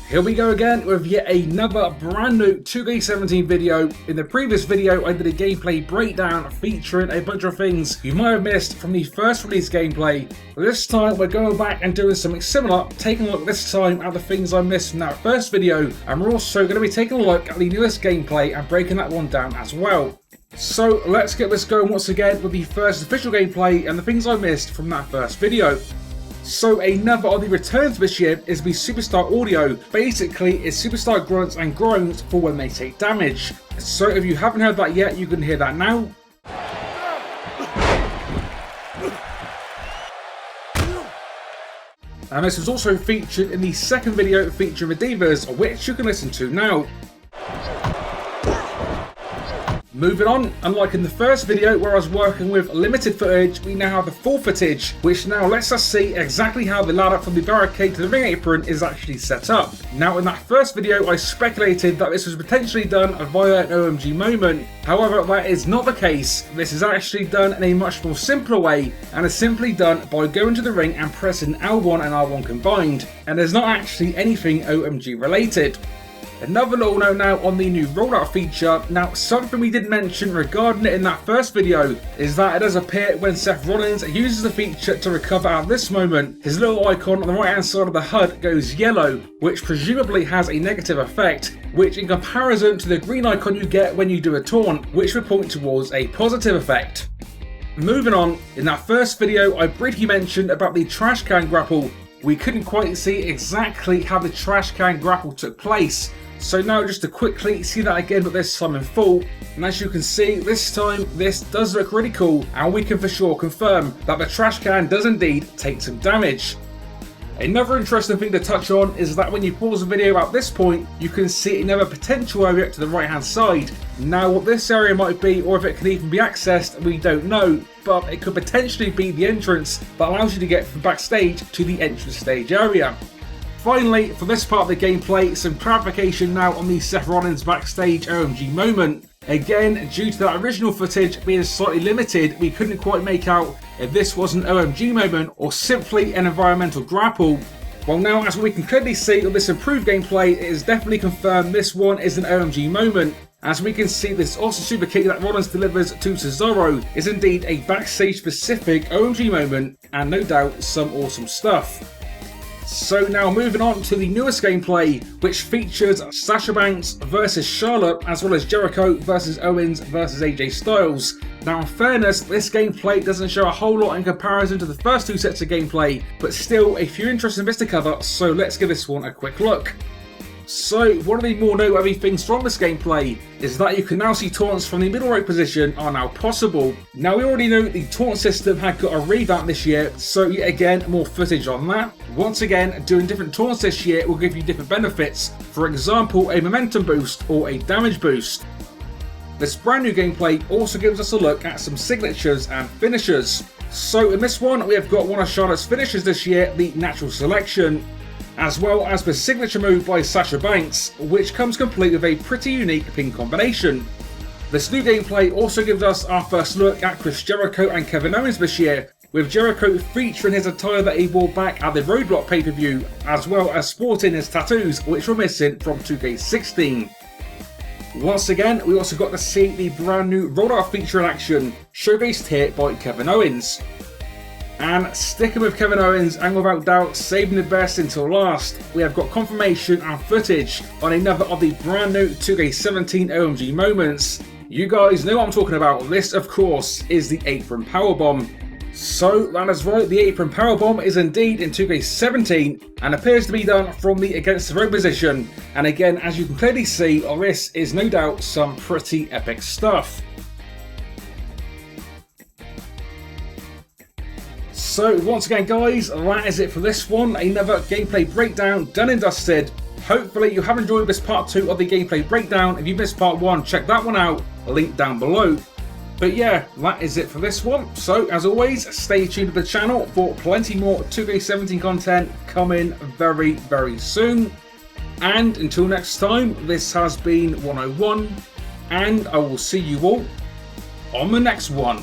Here we go again with yet another brand new 2K17 video. In the previous video I did a gameplay breakdown featuring a bunch of things you might have missed from the first release gameplay. This time we're going back and doing something similar, taking a look this time at the things I missed from that first video, and we're also going to be taking a look at the newest gameplay and breaking that one down as well. So let's get this going once again with the first official gameplay and the things I missed from that first video. So another of the returns this year is the Superstar Audio. Basically, it's Superstar grunts and groans for when they take damage. So if you haven't heard that yet, you can hear that now. And this was also featured in the second video featuring the Divas, which you can listen to now. Moving on, unlike in the first video where I was working with limited footage, we now have the full footage, which now lets us see exactly how the ladder from the barricade to the ring apron is actually set up. Now in that first video I speculated that this was potentially done via an OMG Moment, however that is not the case. This is actually done in a much more simpler way and is simply done by going to the ring and pressing L1 and R1 combined, and there's not actually anything OMG related. Another little note now on the new rollout feature. Now something we did mention regarding it in that first video is that it does appear when Seth Rollins uses the feature to recover at this moment, his little icon on the right hand side of the HUD goes yellow, which presumably has a negative effect, which in comparison to the green icon you get when you do a taunt, which would point towards a positive effect. Moving on, in that first video I briefly mentioned about the trash can grapple. We couldn't quite see exactly how the trash can grapple took place. So now just to quickly see that again, but this time in full, and as you can see this time this does look really cool, and we can for sure confirm that the trash can does indeed take some damage. Another interesting thing to touch on is that when you pause the video at this point, you can see another potential area to the right hand side. Now what this area might be, or if it can even be accessed, we don't know, but it could potentially be the entrance that allows you to get from backstage to the entrance stage area. Finally, for this part of the gameplay, some clarification now on the Seth Rollins backstage OMG Moment. Again, due to that original footage being slightly limited, we couldn't quite make out if this was an OMG Moment or simply an environmental grapple. Well now, as we can clearly see with this improved gameplay, it is definitely confirmed this one is an OMG Moment. As we can see, this awesome super kick that Rollins delivers to Cesaro is indeed a backstage specific OMG Moment, and no doubt some awesome stuff. So now moving on to the newest gameplay, which features Sasha Banks versus Charlotte, as well as Jericho versus Owens versus AJ Styles. Now in fairness, this gameplay doesn't show a whole lot in comparison to the first two sets of gameplay, but still a few interesting bits to cover, so let's give this one a quick look. So one of the more noteworthy things from this gameplay is that you can now see taunts from the middle rope position are now possible. Now we already know the taunt system had got a revamp this year, so yet again more footage on that. Once again, doing different taunts this year will give you different benefits, for example a momentum boost or a damage boost. This brand new gameplay also gives us a look at some signatures and finishers. So in this one we have got one of Charlotte's finishers this year, the natural selection, as well as the signature move by Sasha Banks, which comes complete with a pretty unique pin combination. This new gameplay also gives us our first look at Chris Jericho and Kevin Owens this year, with Jericho featuring his attire that he wore back at the Roadblock pay-per-view, as well as sporting his tattoos, which were missing from 2K16. Once again, we also got to see the brand new rollout feature in action, showcased here by Kevin Owens. And sticking with Kevin Owens, and without doubt saving the best until last, we have got confirmation and footage on another of the brand new 2K17 OMG Moments. You guys know what I'm talking about. This of course is the Apron Powerbomb. So that is right, the Apron Powerbomb is indeed in 2K17 and appears to be done from the against the rope position. And again, as you can clearly see, this is no doubt some pretty epic stuff. So once again guys, that is it for this one, another gameplay breakdown done and dusted. Hopefully you have enjoyed this part 2 of the gameplay breakdown. If you missed part 1, check that one out, link down below. But yeah, that is it for this one. So as always, stay tuned to the channel for plenty more 2K17 content coming very, very soon. And until next time, this has been 101, and I will see you all on the next one.